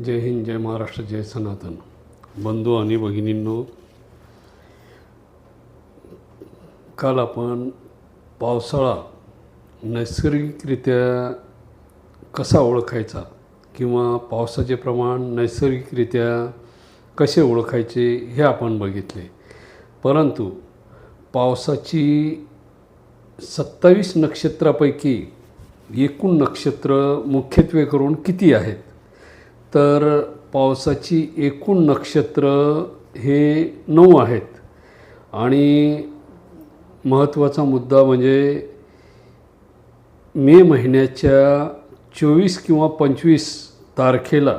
जय हिंद, जय महाराष्ट्र, जय सनातन. बंधू आणि भगिनींनो, काल आपण पावसाळा नैसर्गिकरित्या कसा ओळखायचा किंवा पावसाचे प्रमाण नैसर्गिकरित्या कसे ओळखायचे हे आपण बघितले. परंतु पावसाची 27 नक्षत्रापैकी एकूण नक्षत्र मुख्यत्वे करून किती आहेत, तर पावसाची एकूण नक्षत्र हे 9 आहेत. आणि महत्त्वाचा मुद्दा म्हणजे मे महिन्याच्या 24 किंवा 25 तारखेला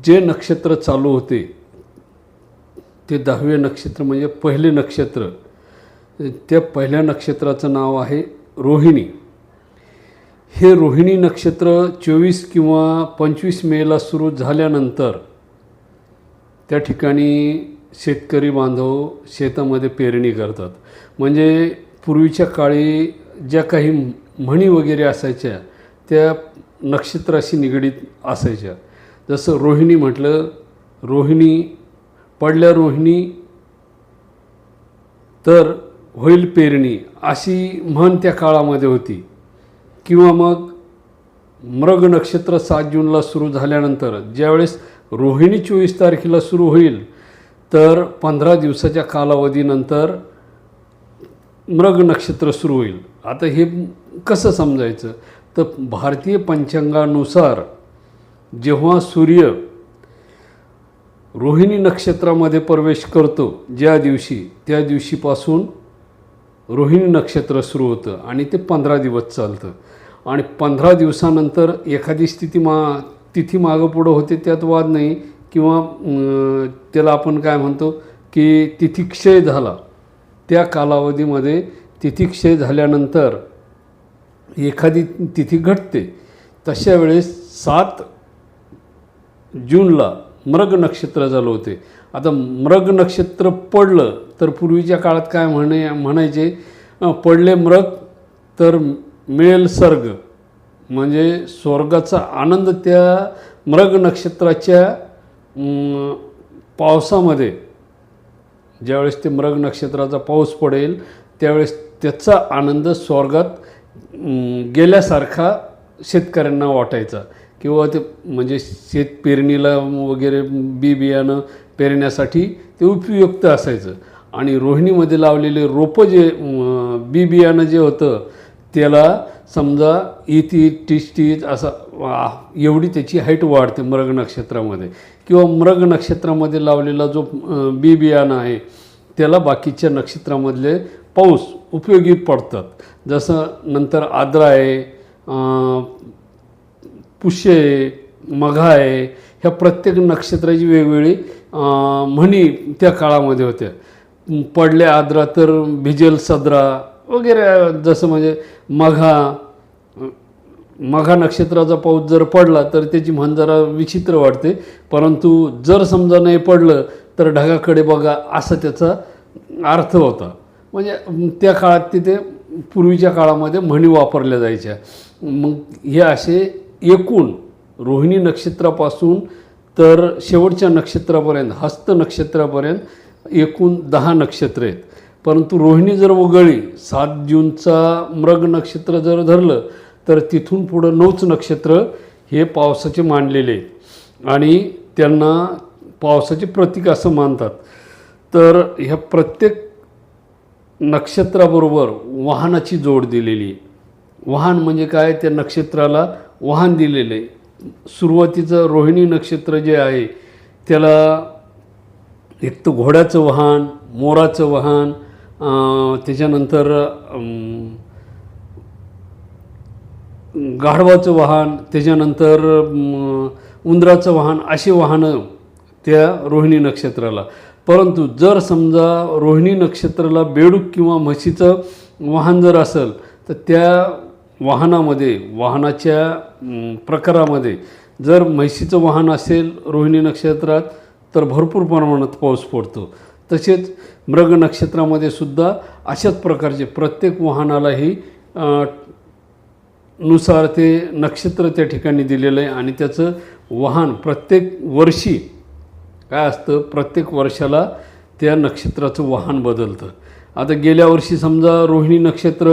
जे नक्षत्र चालू होते ते 10वे नक्षत्र म्हणजे पहिले नक्षत्र. त्या पहिल्या नक्षत्राचं नाव आहे रोहिणी. हे रोहिणी नक्षत्र 24 किंवा 25 मेला सुरू झाल्यानंतर त्या ठिकाणी शेतकरी बांधव शेतामध्ये पेरणी करतात. म्हणजे पूर्वीच्या काळी ज्या काही म्हणी वगैरे असायच्या त्या नक्षत्राशी निगडीत असायच्या. जसं रोहिणी म्हटलं, रोहिणी पडल्या रोहिणी तर होईल पेरणी, अशी म्हण त्या काळामध्ये होती. किंवा मग मृग नक्षत्र 7 जूनला सुरू झाल्यानंतर ज्यावेळेस रोहिणी 24 तारखेला सुरू होईल तर 15 दिवसाच्या कालावधीनंतर मृग नक्षत्र सुरू होईल. आता हे कसं समजायचं, तर भारतीय पंचांगानुसार जेव्हा सूर्य रोहिणी नक्षत्रामध्ये प्रवेश करतो ज्या दिवशी, त्या दिवशीपासून रोहिणी नक्षत्र सुरू होतं आणि ते 15 दिवस चालतं. आणि 15 दिवसानंतर एखादी तिथी मागं पुढं होते, त्यात वाद नाही. किंवा त्याला आपण काय म्हणतो की तिथीक्षय झाला, त्या कालावधीमध्ये तिथीक्षय झाल्यानंतर एखादी तिथी घटते. तशा वेळेस 7 जूनला मृग नक्षत्र चालू होते. आता मृग नक्षत्र पडलं तर पूर्वीच्या काळात काय म्हणायचे, पडले मृग तर मिळेल स्वर्ग, म्हणजे स्वर्गाचा आनंद त्या मृग नक्षत्राच्या पावसामध्ये, ज्यावेळेस ते मृग नक्षत्राचा पाऊस पडेल त्यावेळेस त्याचा आनंद स्वर्गात गेल्यासारखा शेतकऱ्यांना वाटायचा. किंवा ते म्हणजे शेत पेरणीला वगैरे बियाणं पेरण्यासाठी ते उपयुक्त असायचं. आणि रोहिणीमध्ये लावलेले रोपं जे बियाणं जे होतं त्याला समजा तीस असं एवढी त्याची हाईट वाढते मृग नक्षत्रामध्ये. किंवा मृग नक्षत्रामध्ये लावलेला जो बियाणं आहे त्याला बाकीच्या नक्षत्रामधले पाऊस उपयोगी पडतात. जसं नंतर आद्रा आहे, पुष्य आहे, मघा आहे, ह्या प्रत्येक नक्षत्राची वेगवेगळी म्हणी त्या काळामध्ये होत्या. पडले आद्रा तर भिजेल सदरा वगैरे. जसं म्हणजे मघा नक्षत्राचा पाऊस जर पडला तर त्याची म्हण जरा विचित्र वाटते. परंतु जर समजा नाही पडलं तर ढगाकडे बघा, असा त्याचा अर्थ होता. म्हणजे त्या काळात तिथे पूर्वीच्या काळामध्ये म्हणी वापरल्या जायच्या. मग हे असे एकूण रोहिणी नक्षत्रापासून तर शेवटच्या नक्षत्रापर्यंत, हस्त नक्षत्रापर्यंत एकूण 10 नक्षत्र आहेत. परंतु रोहिणी जर वगळली, 7 जूनचा मृग नक्षत्र जर धरलं तर तिथून पुढं 9च नक्षत्र हे पावसाचे मानलेले आहेत आणि त्यांना पावसाचे प्रतीक असं मानतात. तर ह्या प्रत्येक नक्षत्राबरोबर वाहनाची जोड दिलेली आहे. वाहन म्हणजे काय, त्या नक्षत्राला वाहन दिलेलं आहे. सुरुवातीचं रोहिणी नक्षत्र जे आहे त्याला एक तर घोड्याचं वाहन, मोराचं वाहन, त्याच्यानंतर गाढवाचं वाहन, त्याच्यानंतर उंदराचं वाहन, अशी वाहनं त्या रोहिणी नक्षत्राला. परंतु जर समजा रोहिणी नक्षत्राला बेडूक किंवा म्हशीचं वाहन जर असेल तर त्या वाहनामध्ये, वाहनाच्या प्रकारामध्ये जर म्हशीचं वाहन असेल रोहिणी नक्षत्रात तर भरपूर प्रमाणात पाऊस पडतो. तसेच मृग नक्षत्रामध्ये सुद्धा अशाच प्रकारचे प्रत्येक वाहनालाही नुसार ते नक्षत्र त्या ठिकाणी दिलेलं आहे आणि त्याचं वाहन प्रत्येक वर्षी काय असतं, प्रत्येक वर्षाला त्या नक्षत्राचं वाहन बदलतं. आता गेल्या वर्षी समजा रोहिणी नक्षत्र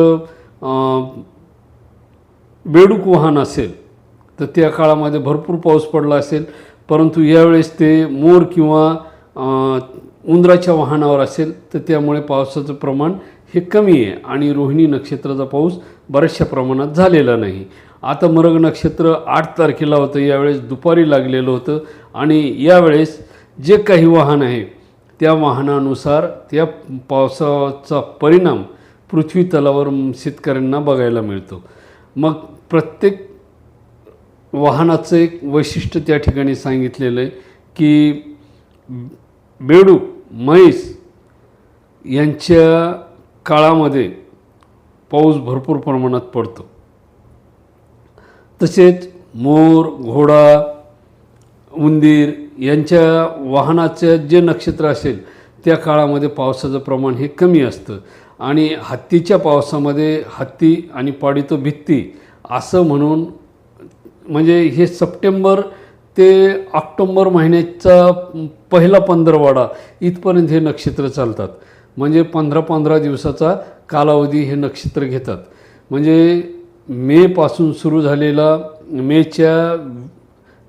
बेडूक वाहन असेल तर त्या काळामध्ये भरपूर पाऊस पडला असेल, परंतु यावेळेस ते मोर किंवा उंदराच्या वाहनावर असेल तर त्यामुळे पावसाचं प्रमाण हे कमी आहे आणि रोहिणी नक्षत्राचा पाऊस बऱ्याचशा प्रमाणात झालेला नाही. आता मृग नक्षत्र 8 तारखेला होतं, यावेळेस दुपारी लागलेलं होतं आणि यावेळेस जे काही वाहन आहे त्या वाहनानुसार त्या पावसाचा परिणाम पृथ्वी तलावर शेतकऱ्यांना बघायला मिळतो. मग प्रत्येक वाहनाचं एक वैशिष्ट्य त्या ठिकाणी सांगितलेलं आहे की बेडूक, म्हैस यांच्या काळामध्ये पाऊस भरपूर प्रमाणात पडतो. तसेच मोर, घोडा, उंदीर यांच्या वाहनाचं जे नक्षत्र असेल त्या काळामध्ये पावसाचं प्रमाण हे कमी असतं आणि हत्तीच्या पावसामध्ये हत्ती आणि पाडितो भित्ती असं म्हणून, म्हणजे हे सप्टेंबर ते ऑक्टोंबर महिन्याचा पहिला पंधरवडा इथपर्यंत हे नक्षत्र चालतात. म्हणजे 15-15 दिवसाचा कालावधी हे नक्षत्र घेतात. म्हणजे मेपासून सुरू झालेला, मेच्या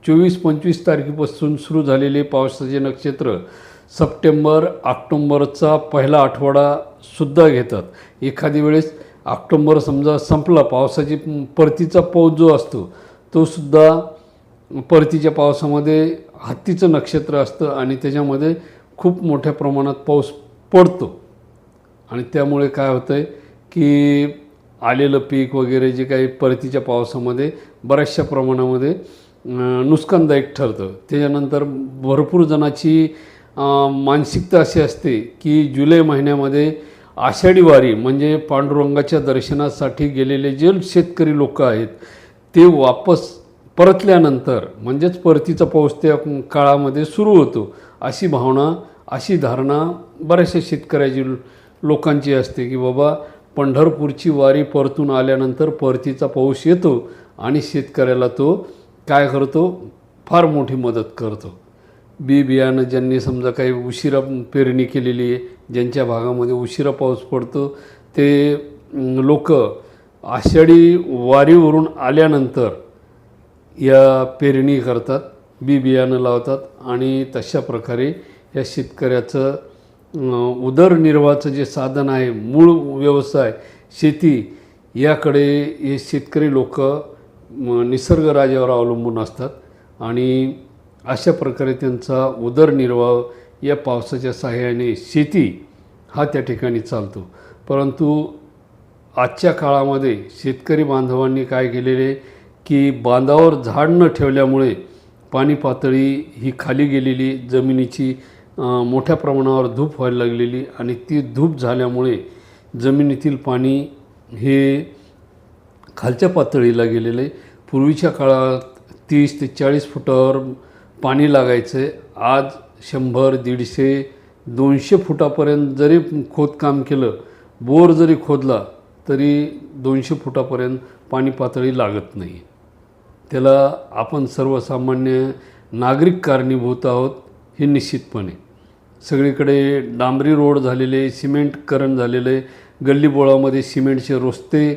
24-25 तारखेपासून सुरू झालेले पावसाचे नक्षत्र सप्टेंबर ऑक्टोंबरचा पहिला आठवडासुद्धा घेतात. एखादी वेळेस ऑक्टोंबर समजा संपला, पावसाची परतीचा पाऊस जो असतो तो सुद्धा परतीच्या पावसामध्ये हत्तीचं नक्षत्र असतं आणि त्याच्यामध्ये खूप मोठ्या प्रमाणात पाऊस पडतो आणि त्यामुळे काय होतं आहे की आलेलं पीक वगैरे जे काही परतीच्या पावसामध्ये बऱ्याचशा प्रमाणामध्ये नुकसानदायक ठरतं. त्याच्यानंतर भरपूर जणाची मानसिकता अशी असते की जुलै महिन्यामध्ये आषाढी वारी म्हणजे पांडुरंगाच्या दर्शनासाठी गेलेले जे शेतकरी लोक आहेत ते वापस परतल्यानंतर म्हणजेच परतीचा पाऊस त्या काळामध्ये सुरू होतो, अशी भावना, अशी धारणा बऱ्याचशा शेतकऱ्याची लोकांची असते की बाबा पंढरपूरची वारी परतून आल्यानंतर परतीचा पाऊस येतो आणि शेतकऱ्याला तो काय करतो, फार मोठी मदत करतो. बियाणं ज्यांनी समजा काही उशिरा पेरणी केलेली आहे, ज्यांच्या भागामध्ये उशिरा पाऊस पडतो, ते लोक आषाढी वारीवरून आल्यानंतर या पेरणी करतात, बियाणं लावतात आणि तशा प्रकारे या शेतकऱ्याचं उदरनिर्वाहाचं जे साधन आहे, मूळ व्यवसाय शेती, याकडे हे शेतकरी लोक निसर्गराजावर अवलंबून असतात आणि अशा प्रकारे त्यांचा उदरनिर्वाह या पावसाच्या सहाय्याने शेती हा त्या ठिकाणी चालतो. परंतु आजच्या काळामध्ये शेतकरी बांधवांनी काय केलेले की बांधावर झाड न ठेवल्यामुळे पाणी पातळी ही खाली गेलेली, जमिनीची मोठ्या प्रमाणावर धूप व्हायला लागलेली आणि ती धूप झाल्यामुळे जमिनीतील पाणी हे खालच्या पातळीला गेलेलं आहे. पूर्वीच्या काळात 30 ते 40 फुटावर पाणी लागायचं आहे. आज 100, 150, 200 फुटापर्यंत जरी खोदकाम केलं, बोर जरी खोदला तरी 200 फुटापर्यंत पाणी पातळी लागत नाही. त्याला आपण सर्वसामान्य नागरिक कारणीभूत आहोत हे निश्चितपणे. सगळीकडे डांबरी रोड झालेले, सिमेंटकरण झालेलं आहे, गल्लीबोळामध्ये सिमेंटचे रस्ते,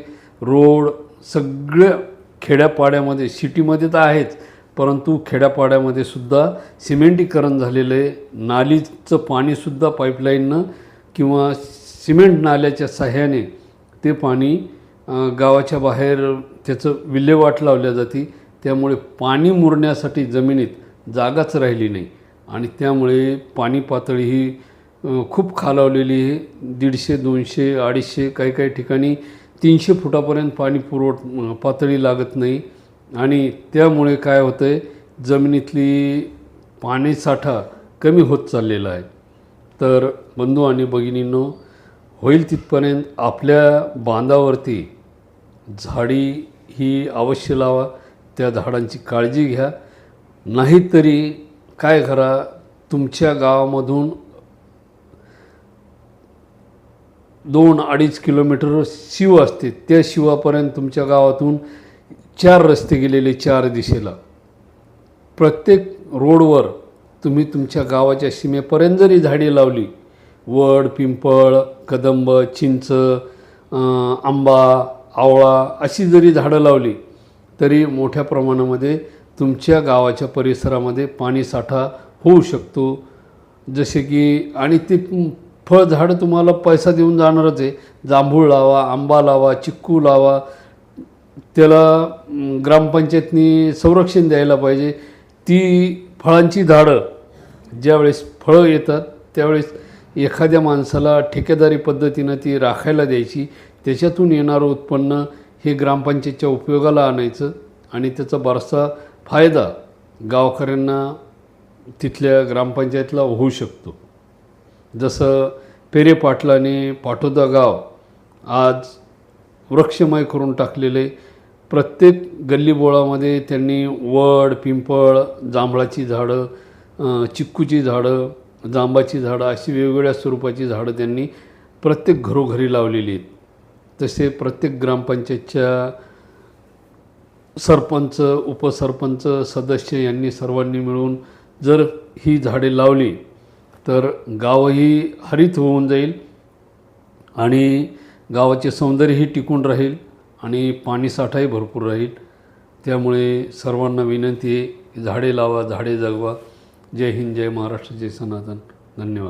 रोड सगळ्या खेड्यापाड्यामध्ये, सिटीमध्ये तर आहेच परंतु खेड्यापाड्यामध्ये सुद्धा सिमेंटीकरण झालेलं आहे. नालीचं पाणीसुद्धा पाईपलाईननं किंवा सिमेंट नाल्याच्या सहाय्याने ते पाणी गावाच्या बाहेर त्याचं विल्हेवाट लावल्या जाते. त्यामुळे पाणी मुरण्यासाठी जमिनीत जागाच राहिली नाही आणि त्यामुळे पाणी पातळी ही खूप खालावलेली आहे. 150, 200, 250, काही काही ठिकाणी 300 फुटापर्यंत पाणी पातळी लागत नाही आणि त्यामुळे काय होतं आहे, जमिनीतली पाणीसाठा कमी होत चाललेला आहे. तर बंधू आणि भगिनींनो, होईल तिथपर्यंत आपल्या बांधावरती झाडी ही अवश्य लावा, त्या झाडांची काळजी घ्या. नाहीतरी काय करा, तुमच्या गावामधून 2-2.5 किलोमीटर शिव असते, त्या शिवापर्यंत तुमच्या गावातून 4 रस्ते गेलेले 4 दिशेला. प्रत्येक रोडवर तुम्ही तुमच्या गावाच्या सीमेपर्यंत जरी झाडे लावली, वड, पिंपळ, कदंब, चिंच, आंबा, आवळा अशी जरी झाडं लावली तरी मोठ्या प्रमाणामध्ये तुमच्या गावाच्या परिसरामध्ये पाणीसाठा होऊ शकतो. जसे की आणि ते फळझाडं तुम्हाला पैसा देऊन जाणारच आहे. जांभूळ लावा, आंबा लावा, चिक्कू लावा, त्याला ग्रामपंचायतनी संरक्षण द्यायला पाहिजे. ती फळांची झाडं ज्यावेळेस फळं येतात त्यावेळेस एखाद्या माणसाला ठेकेदारी पद्धतीनं ती राखायला द्यायची. त्याच्यातून येणारं उत्पन्न हे ग्रामपंचायतच्या उपयोगाला आणायचं आणि त्याचा बराचसा फायदा गावकऱ्यांना तिथल्या ग्रामपंचायतला होऊ शकतो. जसं पेरे पाटलाने पाटोदा गाव आज वृक्षमय करून टाकलेले. प्रत्येक गल्लीबोळामध्ये त्यांनी वड, पिंपळ, जांभळाची झाडं, चिक्कूची झाडं, जांबाची झाडं अशी वेगवेगळ्या स्वरूपाची झाडं त्यांनी प्रत्येक घरोघरी लावलेली आहेत. तसे प्रत्येक ग्रामपंचायतच्या सरपंच, उपसरपंच, सदस्य यांनी सर्वांनी मिळून जर ही झाडे लावली तर गावही हरित होऊन जाईल आणि गावाचे सौंदर्यही टिकून राहील आणि पाणीसाठाही भरपूर राहील. त्यामुळे सर्वांना विनंती आहे, झाडे लावा, झाडे जगवा. जय हिंद, जय महाराष्ट्र, जय सनातन. धन्यवाद.